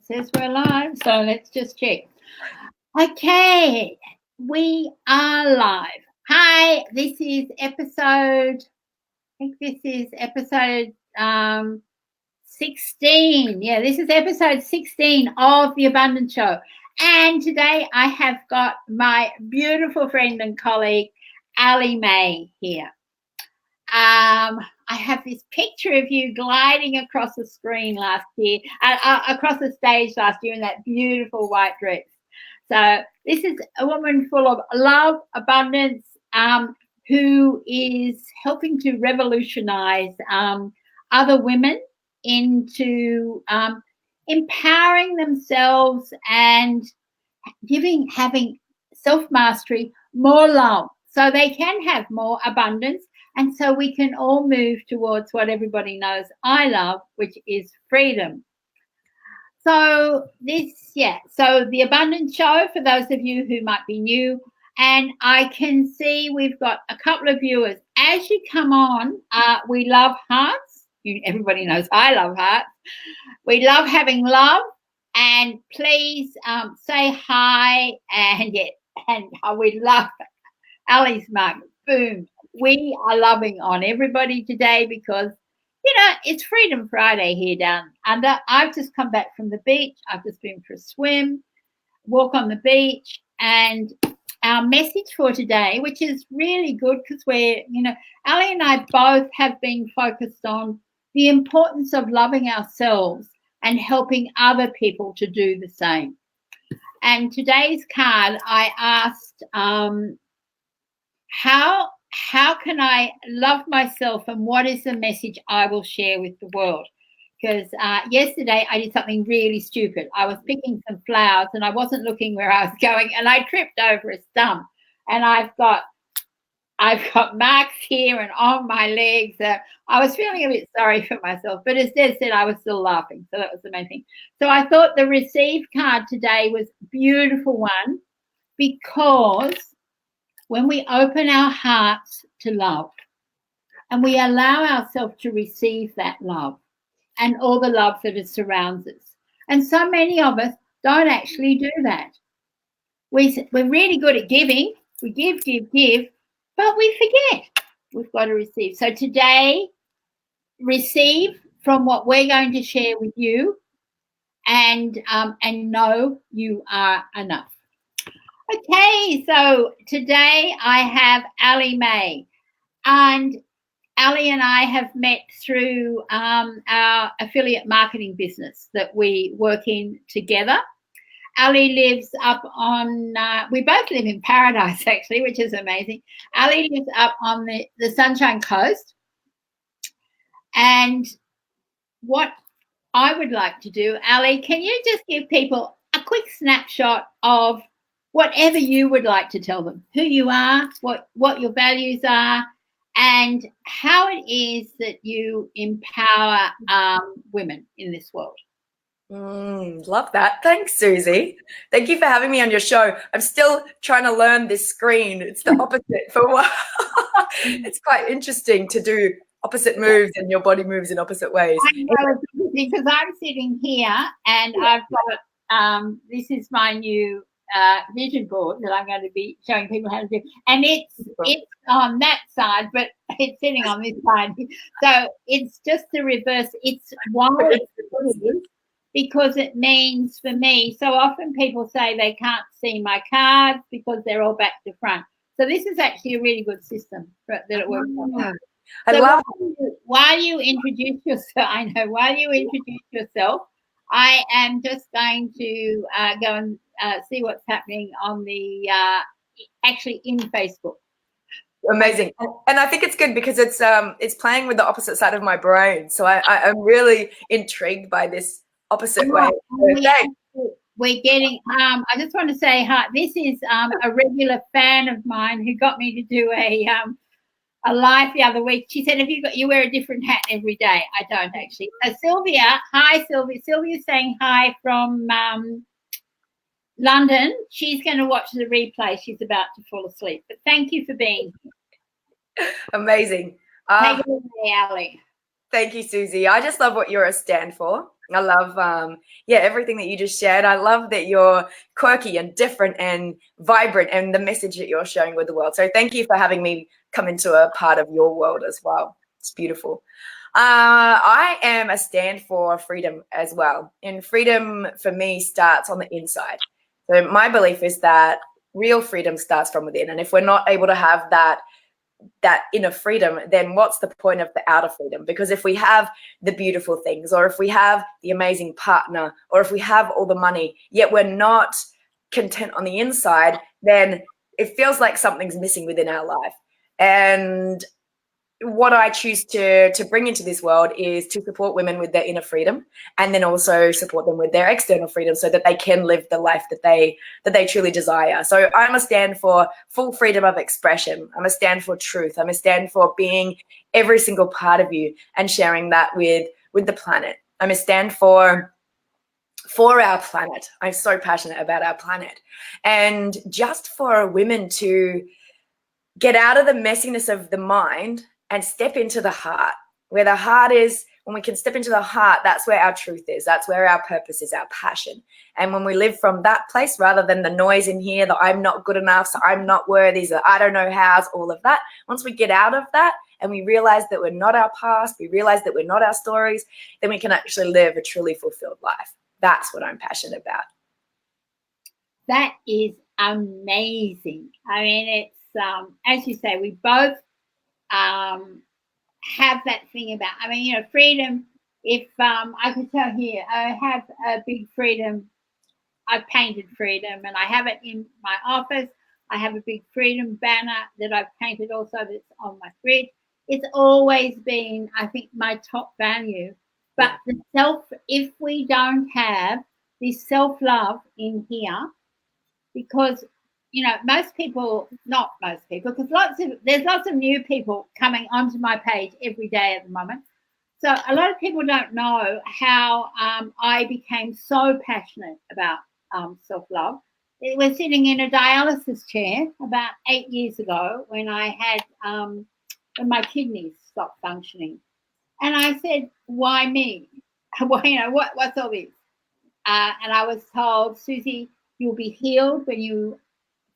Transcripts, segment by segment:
It says we're live, so let's just check. Okay, we are live. Hi, this is episode 16. Yeah, this is episode 16 of The Abundance Show. And today I have got my beautiful friend and colleague, Allie May, here. I have this picture of you gliding across the screen last year, across the stage last year in that beautiful white dress. So this is a woman full of love, abundance, who is helping to revolutionize other women into empowering themselves and having self-mastery, more love, so they can have more abundance. And so we can all move towards what everybody knows I love, which is freedom. So so The Abundance Show, for those of you who might be new, and I can see we've got a couple of viewers. As you come on, we love hearts. Everybody knows I love hearts. We love having love. And please say hi. And we love Allie's mug. Boom. We are loving on everybody today because, it's Freedom Friday here down under. I've just come back from the beach. I've just been for a swim, walk on the beach. And our message for today, which is really good because Allie and I both have been focused on the importance of loving ourselves and helping other people to do the same. And today's card, I asked, how can I love myself and what is the message I will share with the world? Because yesterday I did something really stupid. I was picking some flowers and I wasn't looking where I was going and I tripped over a stump. And I've got marks here and on my legs. I was feeling a bit sorry for myself, but as Des said, I was still laughing. So that was the main thing. So I thought the receive card today was a beautiful one because when we open our hearts to love and we allow ourselves to receive that love and all the love that surrounds us. And so many of us don't actually do that. We're really good at giving. We give, but we forget we've got to receive. So today, receive from what we're going to share with you and know you are enough. Okay, so today I have Allie May, and Allie and I have met through our affiliate marketing business that we work in together. Allie lives up on, we both live in Paradise actually, which is amazing. Allie lives up on the Sunshine Coast. And what I would like to do, Allie, can you just give people a quick snapshot of whatever you would like to tell them, who you are, what your values are, and how it is that you empower women in this world. Love that. Thanks, Suzie. Thank you for having me on your show. I'm still trying to learn this screen. It's the opposite for a while. It's quite interesting to do opposite moves and your body moves in opposite ways. I know, because I'm sitting here and I've got, this is my new vision board that I'm going to be showing people how to do, and it's on that side, but it's sitting on this side. So it's just the reverse. It's why it is, because it means for me, so often people say they can't see my cards because they're all back to front. So this is actually a really good system that it works on. So while you introduce yourself, I am just going to go and see what's happening on the actually in Facebook. Amazing. And I think it's good because it's playing with the opposite side of my brain. So I'm really intrigued by this opposite way. We're getting, I just want to say hi. This is a regular fan of mine who got me to do a live the other week. She said, you wear a different hat every day. I don't actually. So Sylvia, hi Sylvia. Sylvia's saying hi from London. She's going to watch the replay. She's about to fall asleep. But thank you for being here. Amazing. Take it away, Allie. Thank you, Suzie. I just love what you're a stand for. I love, everything that you just shared. I love that you're quirky and different and vibrant and the message that you're sharing with the world. So thank you for having me come into a part of your world as well. It's beautiful. I am a stand for freedom as well. And freedom for me starts on the inside. So my belief is that real freedom starts from within. And if we're not able to have that inner freedom, then what's the point of the outer freedom? Because if we have the beautiful things, or if we have the amazing partner, or if we have all the money, yet we're not content on the inside, then it feels like something's missing within our life. And what I choose to bring into this world is to support women with their inner freedom, and then also support them with their external freedom so that they can live the life that they truly desire. So I'm a stand for full freedom of expression. I'm a stand for truth. I'm a stand for being every single part of you and sharing that with the planet. I'm a stand for our planet. I'm so passionate about our planet. And just for women to get out of the messiness of the mind and step into the heart, where the heart is. When we can step into the heart, that's where our truth is. That's where our purpose is, our passion. And when we live from that place, rather than the noise in here, that I'm not good enough, so I'm not worthy, so I don't know how's, all of that. Once we get out of that and we realize that we're not our past, we realize that we're not our stories, then we can actually live a truly fulfilled life. That's what I'm passionate about. That is amazing. I mean, it's as you say, we both have that thing about, I mean, freedom. If I could tell here, I have a big freedom. I've painted freedom, and I have it in my office. I have a big freedom banner that I've painted also that's on my fridge. It's always been, I think, my top value. But if we don't have this self-love in here, because most people, not most people, because there's lots of new people coming onto my page every day at the moment. So a lot of people don't know how I became so passionate about self-love. We're sitting in a dialysis chair about 8 years ago when I had when my kidneys stopped functioning, and I said, "Why me? What's all this?" And I was told, "Suzie, you'll be healed when you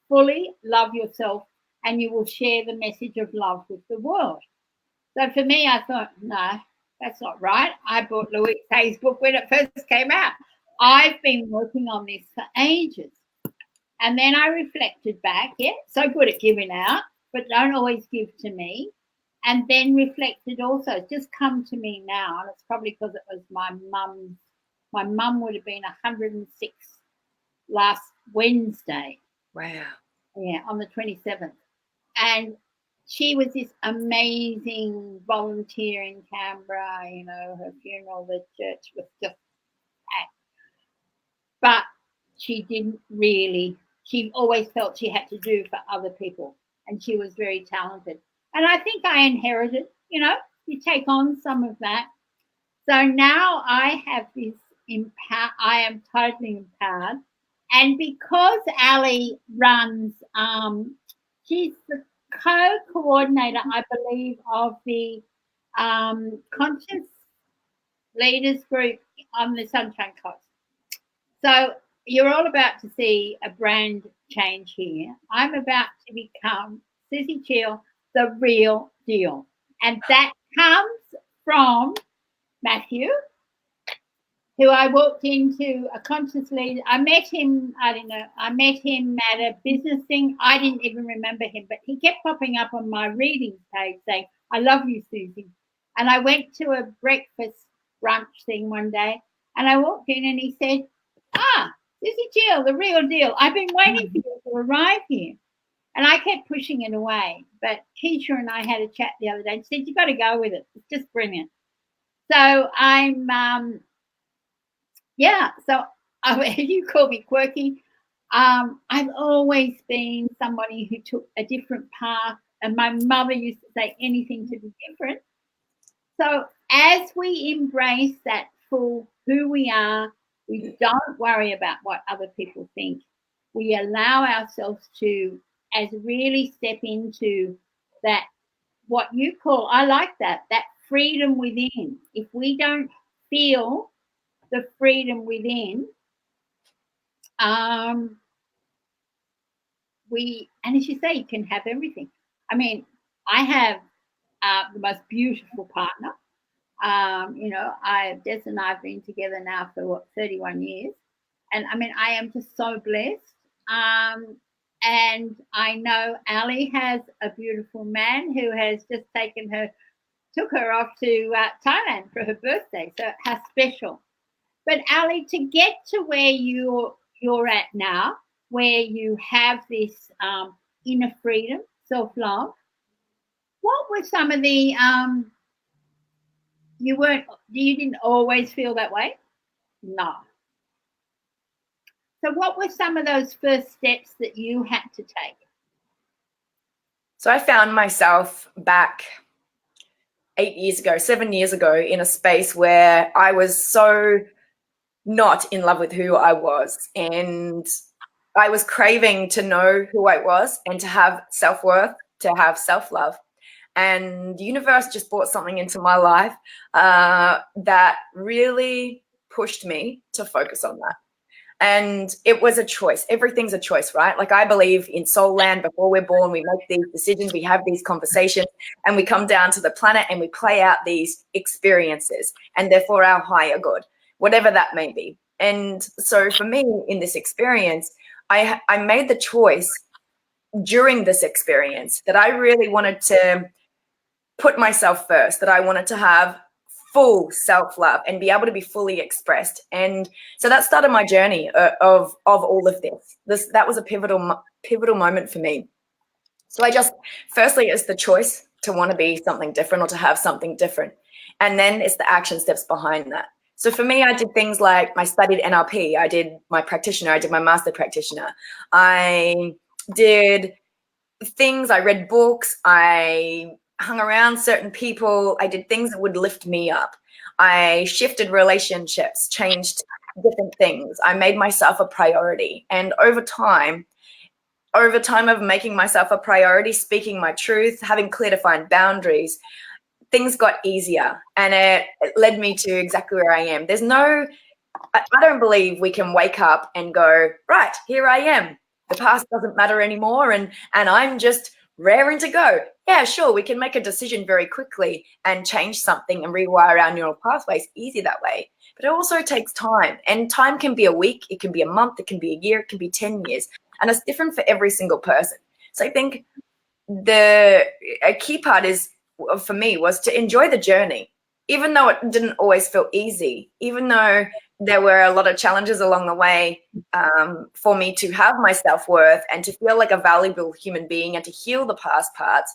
fully love yourself, and you will share the message of love with the world." So for me, I thought, no, that's not right. I bought Louise Hay's book when it first came out. I've been working on this for ages. And then I reflected back, so good at giving out, but don't always give to me. And then reflected also, it's just come to me now, and it's probably because it was my mum's. My mum would have been 106 last Wednesday. Wow. Yeah, on the 27th. And she was this amazing volunteer in Canberra. Her funeral, the church was just packed. But she always felt she had to do for other people. And she was very talented. And I think I inherited, you take on some of that. So now I have this I am totally empowered. And because Allie runs, she's the co-coordinator, I believe, of the Conscious Leaders Group on the Sunshine Coast. So you're all about to see a brand change here. I'm about to become Suzie Cheel, the real deal. And that comes from Matthew, who I walked into a conscious leader. I met him, I met him at a business thing. I didn't even remember him, but he kept popping up on my readings page saying, "I love you, Suzie." And I went to a breakfast brunch thing one day, and I walked in and he said, Suzie Cheel, the real deal. I've been waiting for you to arrive here. And I kept pushing it away. But Keisha and I had a chat the other day and she said, "You've got to go with it. It's just brilliant." So I'm so you call me quirky. I've always been somebody who took a different path, and my mother used to say anything to be different. So as we embrace that full who we are, we don't worry about what other people think. We allow ourselves to really step into that, what you call, I like that freedom within. If we don't feel the freedom within, and as you say, you can have everything. I mean, I have the most beautiful partner. Des and I have been together now for 31 years. And I mean, I am just so blessed. And I know Allie has a beautiful man who has just took her off to Thailand for her birthday. So how special. But Allie, to get to where you're at now, where you have this inner freedom, self-love, what were some of the you didn't always feel that way? No. So what were some of those first steps that you had to take? So I found myself back 7 years ago, in a space where I was so not in love with who I was. And I was craving to know who I was and to have self-worth, to have self-love. And the universe just brought something into my life that really pushed me to focus on that. And it was a choice. Everything's a choice, right? Like, I believe in soul land. Before we're born, we make these decisions, we have these conversations, and we come down to the planet and we play out these experiences, and therefore our higher good, whatever that may be. And so for me, in this experience, I made the choice during this experience that I really wanted to put myself first, that I wanted to have full self-love and be able to be fully expressed. And so that started my journey of all of this. That was a pivotal moment for me. So firstly, it's the choice to want to be something different or to have something different. And then it's the action steps behind that. So for me, I did things like I studied NLP. I did my practitioner. I did my master practitioner. I did things. I read books. I hung around certain people. I did things that would lift me up. I shifted relationships, changed different things. I made myself a priority. And over time of making myself a priority, speaking my truth, having clear defined boundaries, things got easier, and it led me to exactly where I am. I don't believe we can wake up and go, right, here I am. The past doesn't matter anymore, and I'm just raring to go. Yeah, sure, we can make a decision very quickly and change something and rewire our neural pathways easy that way. But it also takes time, and time can be a week, it can be a month, it can be a year, it can be 10 years, and it's different for every single person. So I think a key part for me was to enjoy the journey, even though it didn't always feel easy, even though there were a lot of challenges along the way, for me to have my self-worth and to feel like a valuable human being and to heal the past parts.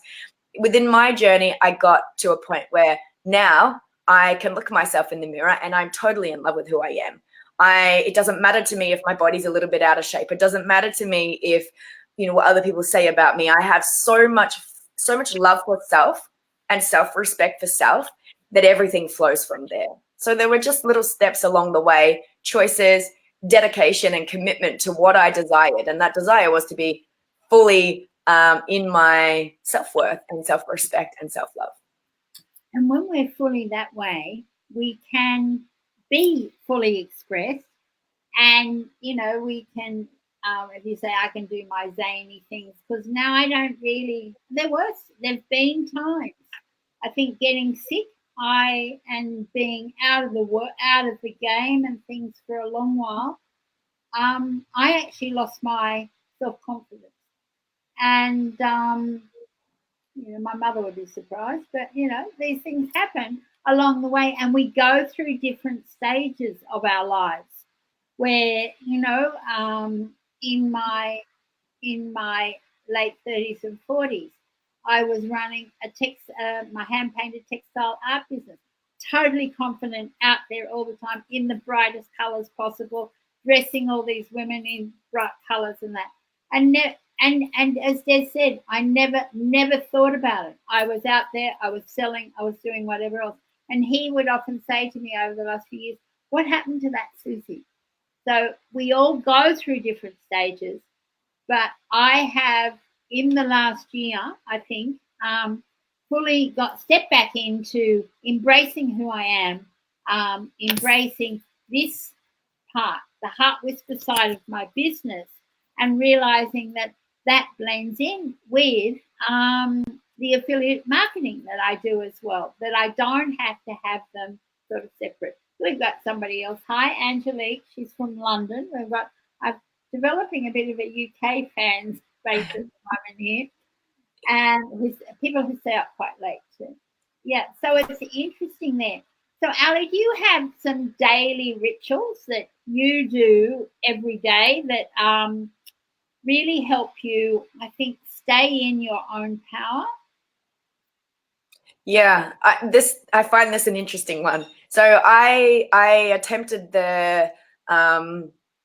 Within my journey, I got to a point where now I can look myself in the mirror and I'm totally in love with who I am. It doesn't matter to me if my body's a little bit out of shape. It doesn't matter to me if, what other people say about me. I have so much love for self and self-respect for self that everything flows from there. So there were just little steps along the way, choices, dedication, and commitment to what I desired. And that desire was to be fully in my self-worth and self-respect and self-love. And when we're fully that way, we can be fully expressed, and we can, if you say, I can do my zany things, because now I don't really. There've been times, I think, getting sick, and being out of the game and things for a long while, I actually lost my self-confidence, and my mother would be surprised, but these things happen along the way, and we go through different stages of our lives. Where in my late 30s and 40s, I was running my hand painted textile art business, totally confident, out there all the time in the brightest colors possible, dressing all these women in bright colors and that, and as Des said, I never thought about it. I was out there, I was selling, I was doing whatever else. And he would often say to me over the last few years, what happened to that, Suzie? So we all go through different stages, but I have, in the last year, I think, fully stepped back into embracing who I am, embracing this part, the heart whisper side of my business, and realizing that that blends in with the affiliate marketing that I do as well, that I don't have to have them sort of separate. We've got somebody else. Hi, Angelique. She's from London. I'm developing a bit of a UK fans base at the moment here, and people who stay up quite late too. Yeah, so it's interesting there. So, Ali, do you have some daily rituals that you do every day that really help you, I think, stay in your own power? Yeah, I find this an interesting one. So I attempted the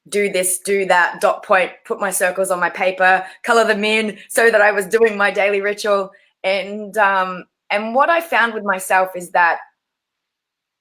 do this, do that, dot point, put my circles on my paper, color them in so that I was doing my daily ritual. And what I found with myself is that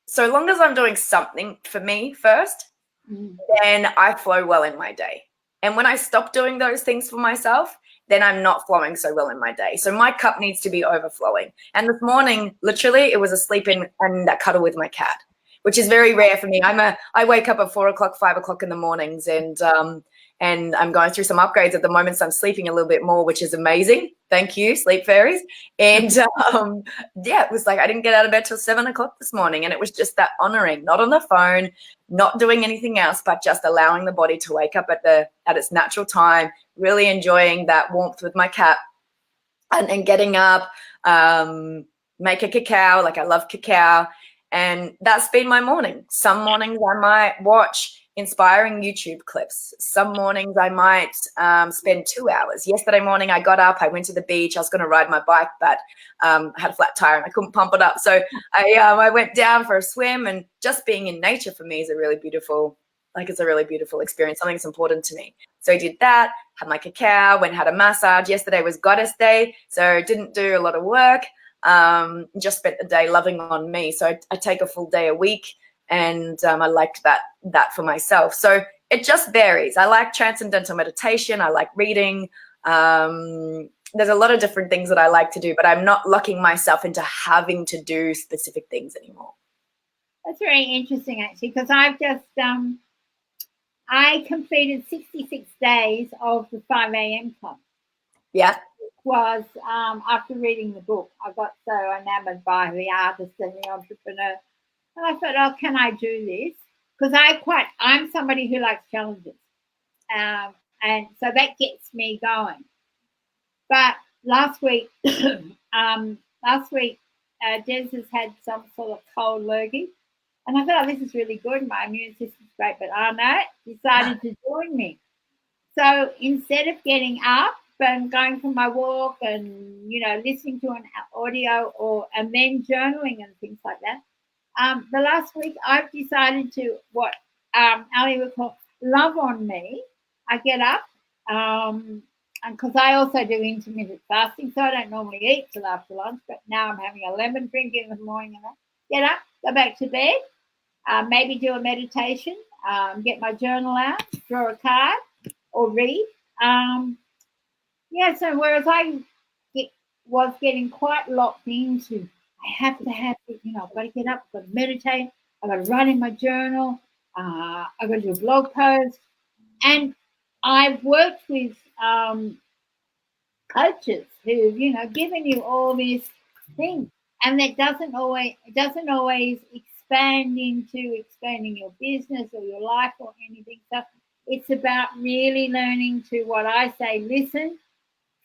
so long as I'm doing something for me first, then I flow well in my day. And when I stop doing those things for myself, then I'm not flowing so well in my day. So my cup needs to be overflowing. And this morning, literally, it was a sleep in and that cuddle with my cat, which is very rare for me. I wake up at 4 o'clock, 5 o'clock in the mornings, and I'm going through some upgrades at the moment, so I'm sleeping a little bit more, which is amazing. Thank you, sleep fairies. And yeah, it was like I didn't get out of bed till 7 o'clock this morning, and it was just that honoring, not on the phone, not doing anything else, but just allowing the body to wake up at its natural time, really enjoying that warmth with my cat, and getting up, make a cacao, like I love cacao, and that's been my morning. Some mornings I might watch inspiring YouTube clips. Some mornings I might spend 2 hours. Yesterday morning I got up, I went to the beach, I was going to ride my bike, but I had a flat tire and I couldn't pump it up. So I went down for a swim, and just being in nature for me is a really beautiful experience, something that's important to me. So I did that, had my cacao, went and had a massage. Yesterday was Goddess Day, so didn't do a lot of work, just spent the day loving on me. So I take a full day a week, and I liked that for myself. So it just varies. I like transcendental meditation. I like reading. There's a lot of different things that I like to do, but I'm not locking myself into having to do specific things anymore. That's very interesting, actually, because I've just I completed 66 days of the 5 a.m. club. Yeah. It was after reading the book, I got so enamored by the artist and the entrepreneur. And I thought, oh, can I do this? Because I'm somebody who likes challenges. And so that gets me going. But last week, Des has had some sort of cold lurgy. And I thought, oh, this is really good. My immune system's great. But Arno decided to join me. So instead of getting up and going for my walk and, listening to an audio and then journaling and things like that, the last week I've decided to what Ali would call love on me. I get up, and because I also do intermittent fasting, so I don't normally eat till after lunch, but now I'm having a lemon drink in the morning. And get up, go back to bed, maybe do a meditation, get my journal out, draw a card, or read. So whereas I was getting quite locked into, I have to have it, I've got to get up, I've got to meditate, I've got to write in my journal, I've got to do a blog post. And I've worked with coaches who've, given you all these things. And that doesn't always expand into expanding your business or your life or anything. So it's about really learning to, what I say, listen,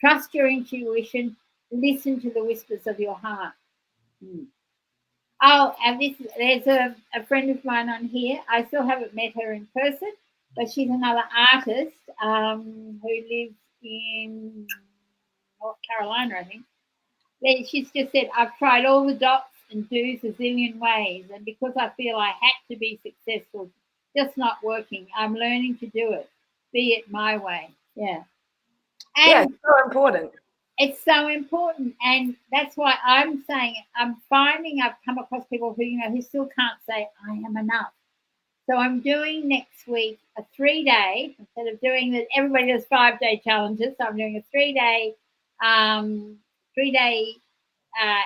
trust your intuition, listen to the whispers of your heart. Oh, and there's a friend of mine on here. I still haven't met her in person, but she's another artist who lives in North Carolina, I think. She's just said, I've tried all the dots and do's a zillion ways, and because I feel I had to be successful, just not working. I'm learning to do it, be it my way. Yeah. And it's so important. It's so important, and that's why I'm saying I'm finding I've come across people who, who still can't say I am enough. So I'm doing next week a 3-day, instead of doing that. Everybody does 5-day challenges, so I'm doing a 3-day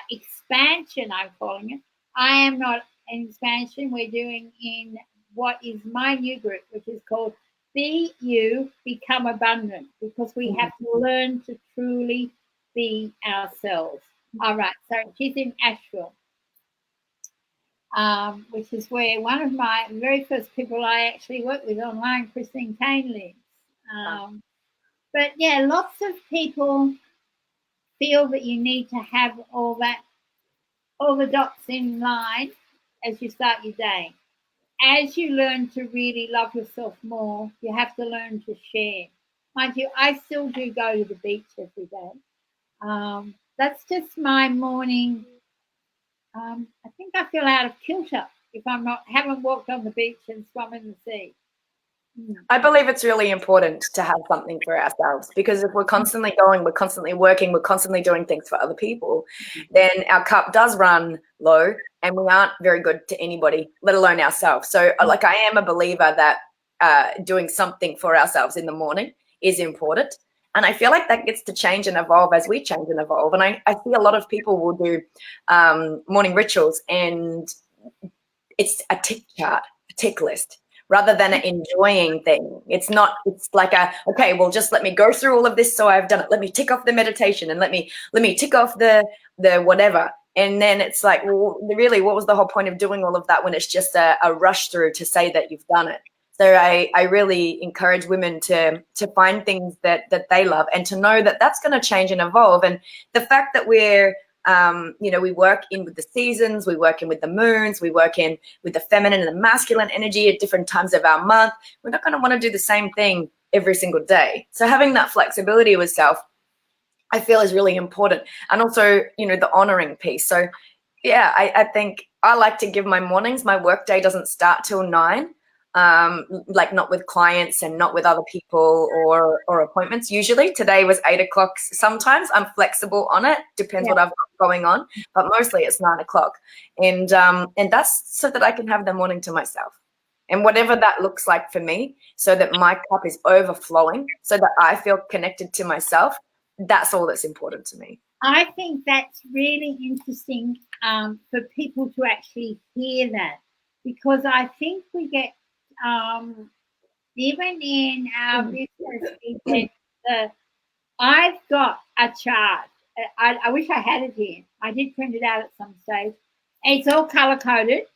expansion, I'm calling it. I am not an expansion. We're doing in what is my new group, which is called Be You, Become Abundant, because we have to learn to truly be ourselves. All right, so she's in Asheville, which is where one of my very first people I actually worked with online, Christine Kane, lives. But yeah, lots of people feel that you need to have all the dots in line as you start your day. As you learn to really love yourself more, you have to learn to share. Mind you, I still do go to the beach every day. That's just my morning. I think I feel out of kilter if haven't walked on the beach and swum in the sea. I believe it's really important to have something for ourselves, because if we're constantly going, we're constantly working, we're constantly doing things for other people, then our cup does run low and we aren't very good to anybody, let alone ourselves. So like, I am a believer that doing something for ourselves in the morning is important. And I feel like that gets to change and evolve as we change and evolve. And I see a lot of people will do morning rituals, and it's a tick chart, a tick list, rather than an enjoying thing. It's like okay, well, just let me go through all of this, so I've done it. Let me tick off the meditation, and let me tick off the whatever. And then it's like, well, really, what was the whole point of doing all of that when it's just a rush through to say that you've done it? So I really encourage women to find things that they love, and to know that that's going to change and evolve. And the fact that we're we work in with the seasons, we work in with the moons, we work in with the feminine and the masculine energy at different times of our month. We're not going to want to do the same thing every single day. So having that flexibility with self, I feel, is really important. And also, the honoring piece. So yeah, I think I like to give my mornings, my work day doesn't start till 9. Like, not with clients and not with other people or appointments. Usually today was 8 o'clock. Sometimes I'm flexible on it, depends what I've got going on, but mostly it's 9 o'clock. And that's so that I can have the morning to myself, and whatever that looks like for me, so that my cup is overflowing, so that I feel connected to myself. That's all that's important to me. I think that's really interesting for people to actually hear that, because I think we get even in our business, we get I've got a chart. I wish I had it here. I did print it out at some stage. It's all color coded,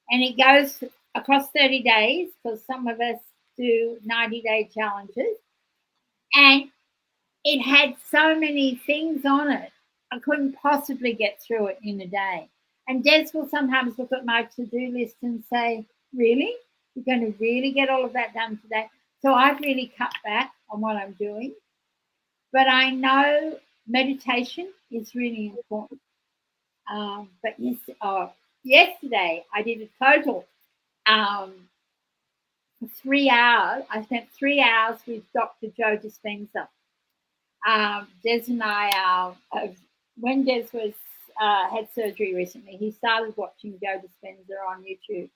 and it goes across 30 days, because some of us do 90-day challenges. And it had so many things on it, I couldn't possibly get through it in a day. And Des will sometimes look at my to-do list and say, really? You're going to really get all of that done today? So I've really cut back on what I'm doing. But I know meditation is really important. But yesterday I did a total 3 hours. I spent 3 hours with Dr. Joe Dispenza. Des and I, when Des was had surgery recently, he started watching Joe Dispenza on YouTube.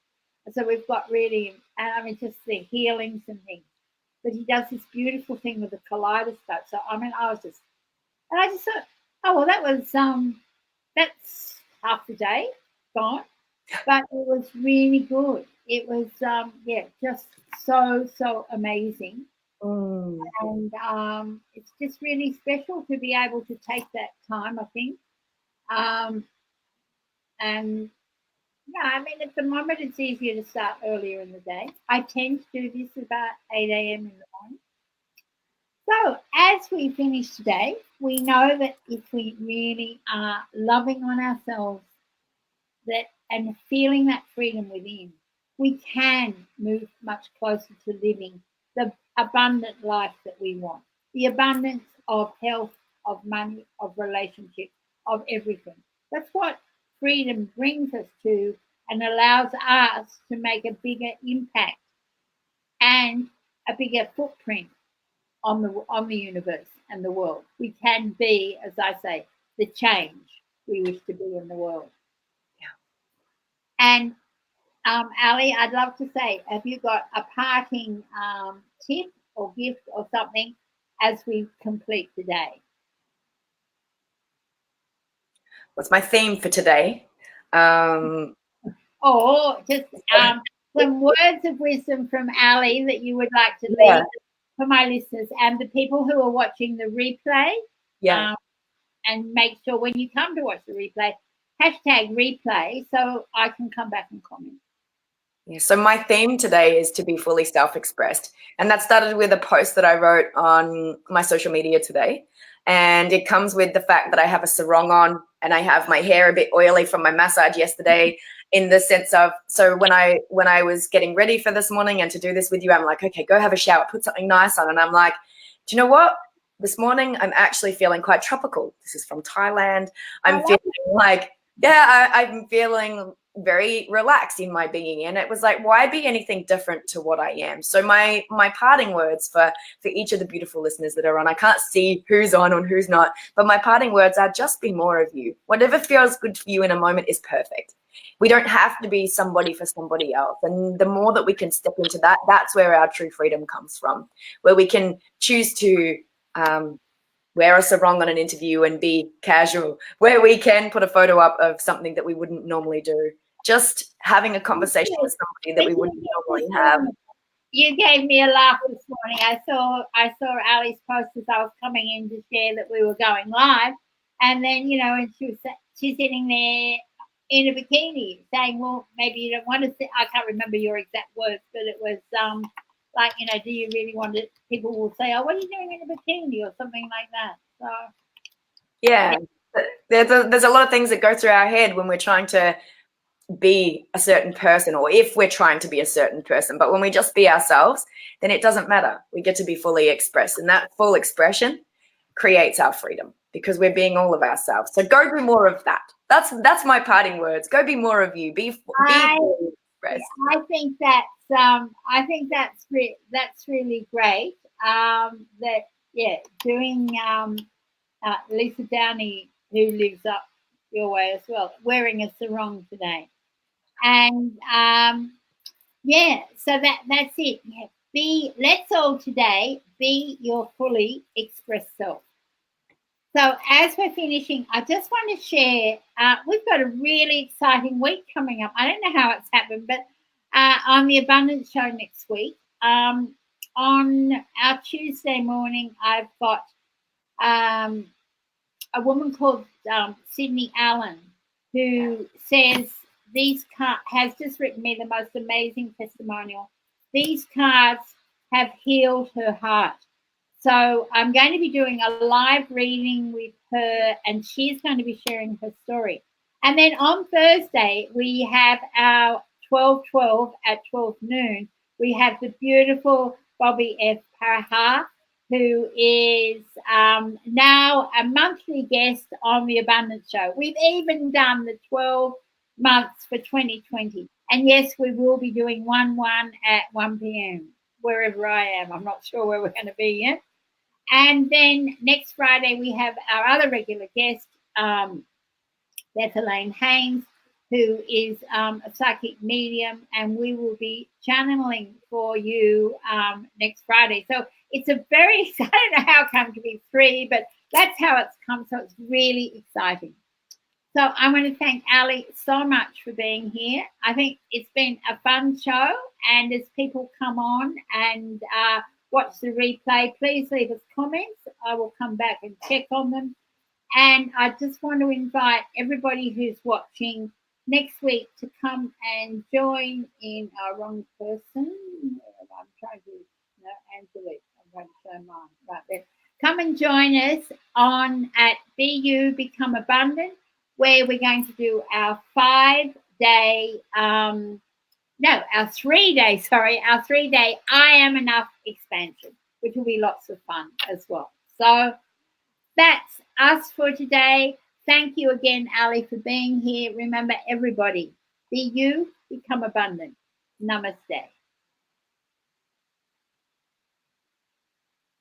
So we've got really, just the healings and things. But he does this beautiful thing with the kaleidoscope. So I just thought, oh well, that's half the day gone, but it was really good. It was just so amazing. And it's just really special to be able to take that time, I think. And at the moment it's easier to start earlier in the day. I tend to do this about 8 a.m. in the morning. So as we finish today, we know that if we really are loving on ourselves and feeling that freedom within, we can move much closer to living the abundant life that we want, the abundance of health, of money, of relationships, of everything. That's what freedom brings us to, and allows us to make a bigger impact and a bigger footprint on the universe and the world. We can be, as I say, the change we wish to be in the world. Yeah. And Allie, I'd love to say, have you got a parting tip or gift or something as we complete the day? what's my theme for today? Or just some words of wisdom from Allie that you would like to Yeah. leave for my listeners and the people who are watching the replay. Yeah. And make sure when you come to watch the replay, #replay so I can come back and comment. Yeah, so my theme today is to be fully self-expressed. And that started with a post that I wrote on my social media today. And it comes with the fact that I have a sarong on and I have my hair a bit oily from my massage yesterday, in the sense of, so when I was getting ready for this morning and to do this with you, I'm like, okay, go have a shower, put something nice on. And I'm like, do you know what? This morning, I'm actually feeling quite tropical. This is from Thailand. I'm feeling like, yeah, I'm feeling very relaxed in my being, and it was like, why be anything different to what I am? So my parting words for each of the beautiful listeners that are on, I can't see who's on and who's not, but my parting words are, just be more of you. Whatever feels good for you in a moment is perfect. We don't have to be somebody for somebody else, and the more that we can step into that, that's where our true freedom comes from, where we can choose to wear a sarong on an interview and be casual, where we can put a photo up of something that we wouldn't normally do, just having a conversation with somebody that we wouldn't normally have. You gave me a laugh this morning. I saw Allie's post as I was coming in to share that we were going live, and then and she's sitting there in a bikini saying, well, maybe you don't want to see. I can't remember your exact words, but it was like, do you really want to, people will say, oh, what are you doing in a bikini or something like that. So yeah, there's a lot of things that go through our head when we're trying to be a certain person, or if we're trying to be a certain person, but when we just be ourselves, then it doesn't matter. We get to be fully expressed, and that full expression creates our freedom because we're being all of ourselves. So go do more of that. That's my parting words. Go be more of you. Be fully expressed. I think that's really great. Doing Lisa Downey, who lives up your way as well, wearing a sarong today. And so that's it. Let's all today be your fully expressed self. So as we're finishing, I just want to share, we've got a really exciting week coming up. I don't know how it's happened, but on the Abundance Show next week, on our Tuesday morning, I've got a woman called Sydney Allen, who says has just written me the most amazing testimonial. These cards have healed her heart. So I'm going to be doing a live reading with her, and she's going to be sharing her story. And then on Thursday, we have our 12/12 at 12 noon. We have the beautiful Bobby F. Paraha, who is now a monthly guest on the Abundance Show. We've even done the 12 months for 2020. And yes, we will be doing 1/1 at 1 p.m. wherever I am. I'm not sure where we're going to be yet. And then next Friday, we have our other regular guest, Beth Elaine Haynes, who is a psychic medium, and we will be channeling for you next Friday. So it's a very, I don't know how it come to be 3, but that's how it's come. So it's really exciting. So I want to thank Allie so much for being here. I think it's been a fun show, and as people come on and watch the replay, please leave us comments. I will come back and check on them. And I just want to invite everybody who's watching next week to come and join in our wrong person. I'm trying to, Angelique, I'm going to show mine right there. Come and join us at BU Become Abundant, where we're going to do our 3-day, our 3-day I Am Enough expansion, which will be lots of fun as well. So that's us for today. Thank you again, Allie, for being here. Remember, everybody, be you, become abundant. Namaste.